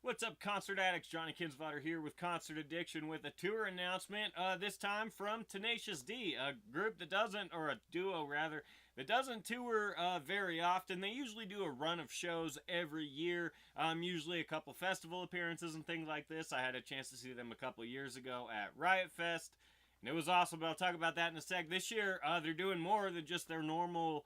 What's up, concert addicts? Johnny Kinsvater here with Concert Addiction with a tour announcement, this time from Tenacious D, a group that doesn't, or a duo rather, that doesn't tour very often. They usually do a run of shows every year, usually a couple festival appearances and things like this. I had a chance to see them a couple years ago at Riot Fest, and it was awesome, but I'll talk about that in a sec. This year, they're doing more than just their normal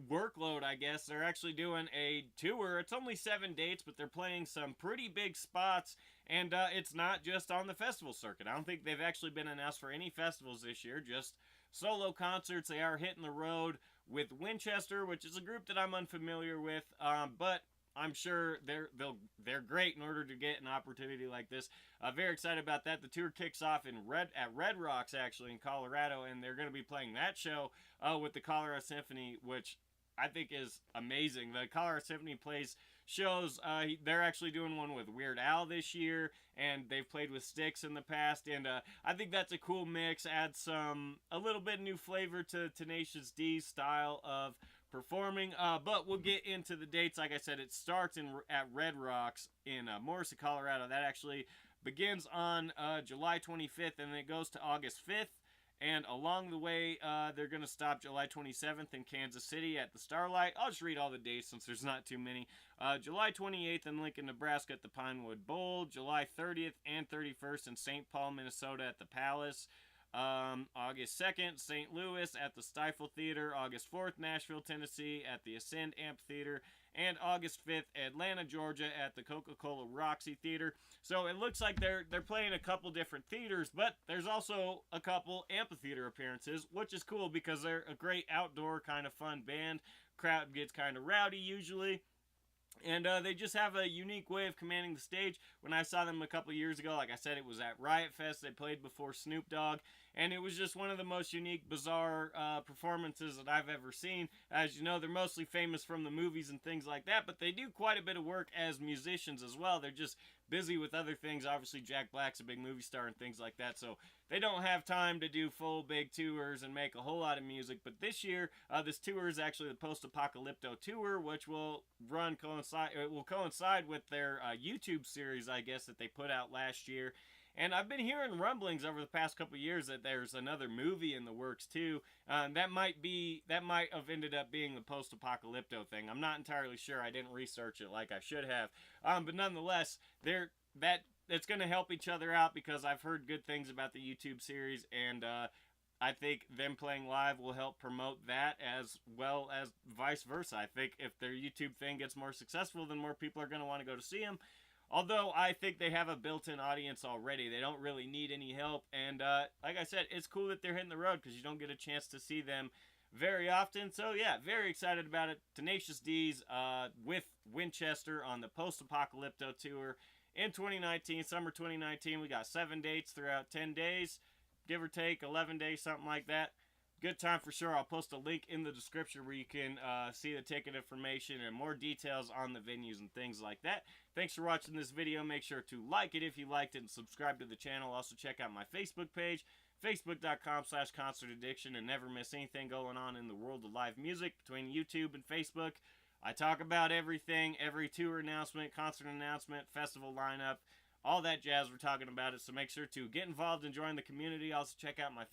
workload, I guess. They're actually doing a tour. It's only 7 dates, but they're playing some pretty big spots, and it's not just on the festival circuit. I don't think they've actually been announced for any festivals this year, just solo concerts. They are hitting the road with Winchester, which is a group that I'm unfamiliar with, but I'm sure they're great in order to get an opportunity like this. Very excited about that. The tour kicks off at Red Rocks, actually, in Colorado, and they're going to be playing that show with the Colorado Symphony, which I think is amazing. The Colorado Symphony plays shows. They're actually doing one with Weird Al this year, and they've played with Styx in the past, and I think that's a cool mix. Adds a little bit new flavor to Tenacious D's style of performing, but we'll get into the dates. Like I said, it starts at Red Rocks in Morrissey, Colorado. That actually begins on July 25th, and it goes to August 5th. And along the way, they're going to stop July 27th in Kansas City at the Starlight. I'll just read all the dates since there's not too many. July 28th in Lincoln, Nebraska at the Pinewood Bowl. July 30th and 31st in St. Paul, Minnesota at the Palace. August 2nd, St. Louis at the Stifle Theater. August 4th, Nashville, Tennessee at the Ascend Amphitheater. And August 5th, Atlanta, Georgia at the Coca-Cola Roxy Theater. So it looks like they're playing a couple different theaters, but there's also a couple amphitheater appearances, which is cool because they're a great outdoor kind of fun band. Crowd gets kind of rowdy usually. And they just have a unique way of commanding the stage. When I saw them a couple years ago, like I said, it was at Riot Fest. They played before Snoop Dogg, and it was just one of the most unique, bizarre performances that I've ever seen. As you know, they're mostly famous from the movies and things like that, but they do quite a bit of work as musicians as well. They're just busy with other things. Obviously, Jack Black's a big movie star and things like that, so they don't have time to do full big tours and make a whole lot of music. But this year, this tour is actually the Post-Apocalypto tour, which will coincide with their YouTube series, I guess, that they put out last year. And I've been hearing rumblings over the past couple of years that there's another movie in the works too. That might have ended up being the Post-Apocalypto thing. I'm not entirely sure. I didn't research it like I should have. But nonetheless, it's going to help each other out because I've heard good things about the YouTube series, and I think them playing live will help promote that as well as vice versa. I think if their YouTube thing gets more successful, then more people are going to want to go to see them. Although I think they have a built-in audience already. They don't really need any help. And like I said, it's cool that they're hitting the road because you don't get a chance to see them very often. So yeah, very excited about it. Tenacious D's with Winchester on the Post-Apocalypto tour in 2019, summer 2019. We got 7 dates throughout 10 days, give or take 11 days, something like that. Good time for sure. I'll post a link in the description where you can see the ticket information and more details on the venues and things like that. Thanks for watching this video. Make sure to like it if you liked it and subscribe to the channel. Also check out my Facebook page, facebook.com/concertaddiction, and never miss anything going on in the world of live music between YouTube and Facebook. I talk about everything, every tour announcement, concert announcement, festival lineup, all that jazz. We're talking about it, so make sure to get involved and join the community. Also check out my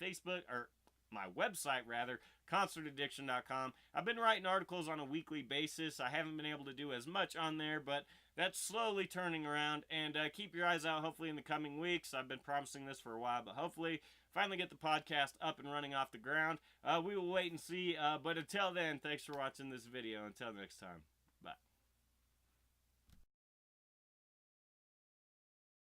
my website rather, concertaddiction.com. I've been writing articles on a weekly basis. I haven't been able to do as much on there, but that's slowly turning around, and keep your eyes out hopefully in the coming weeks. I've been promising this for a while, but hopefully finally get the podcast up and running off the ground. We will wait and see, but until then, thanks for watching this video. Until next time, bye.